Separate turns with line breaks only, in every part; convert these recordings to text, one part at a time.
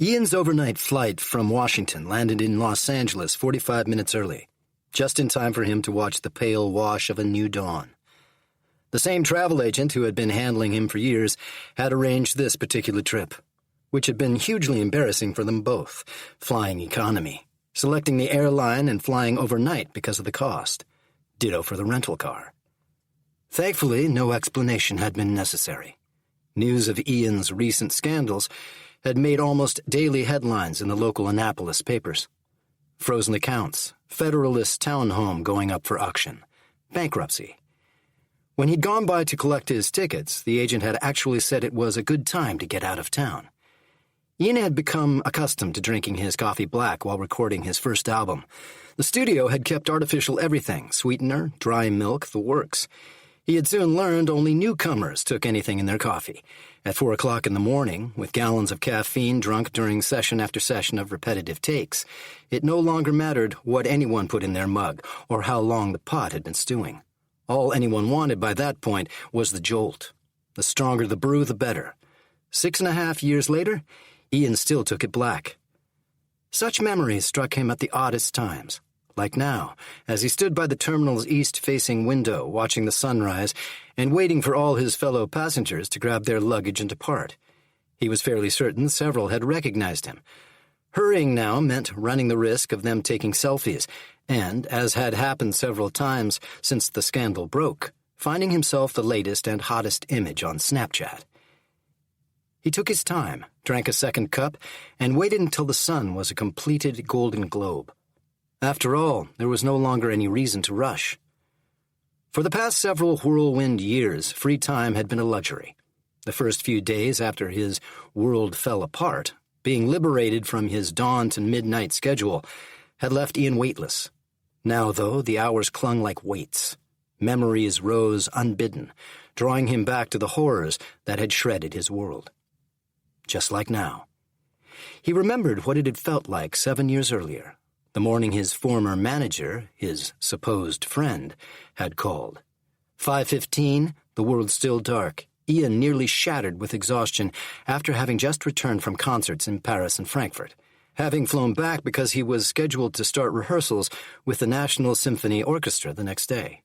Ian's overnight flight from Washington landed in Los Angeles 45 minutes early, just in time for him to watch the pale wash of a new dawn. The same travel agent who had been handling him for years had arranged this particular trip, which had been hugely embarrassing for them both, flying economy, selecting the airline and flying overnight because of the cost. Ditto for the rental car. Thankfully, no explanation had been necessary. News of Ian's recent scandals had made almost daily headlines in the local Annapolis papers. Frozen accounts, Federalist townhome going up for auction, bankruptcy. When he'd gone by to collect his tickets, the agent had actually said it was a good time to get out of town. Ian had become accustomed to drinking his coffee black while recording his first album. The studio had kept artificial everything, sweetener, dry milk, the works. He had soon learned only newcomers took anything in their coffee. At 4 o'clock in the morning, with gallons of caffeine drunk during session after session of repetitive takes, it no longer mattered what anyone put in their mug or how long the pot had been stewing. All anyone wanted by that point was the jolt. The stronger the brew, the better. 6.5 years later, Ian still took it black. Such memories struck him at the oddest times. Like now, as he stood by the terminal's east-facing window watching the sunrise and waiting for all his fellow passengers to grab their luggage and depart. He was fairly certain several had recognized him. Hurrying now meant running the risk of them taking selfies, and, as had happened several times since the scandal broke, finding himself the latest and hottest image on Snapchat. He took his time, drank a second cup, and waited until the sun was a completed golden globe. After all, there was no longer any reason to rush. For the past several whirlwind years, free time had been a luxury. The first few days after his world fell apart, being liberated from his dawn to midnight schedule, had left Ian weightless. Now, though, the hours clung like weights. Memories rose unbidden, drawing him back to the horrors that had shredded his world. Just like now. He remembered what it had felt like 7 years earlier. The morning his former manager, his supposed friend, had called. 5:15, the world still dark, Ian nearly shattered with exhaustion after having just returned from concerts in Paris and Frankfurt, having flown back because he was scheduled to start rehearsals with the National Symphony Orchestra the next day.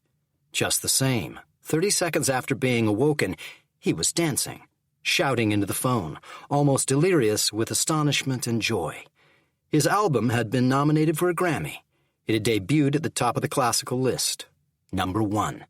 Just the same, 30 seconds after being awoken, he was dancing, shouting into the phone, almost delirious with astonishment and joy. His album had been nominated for a Grammy. It had debuted at the top of the classical list. #1.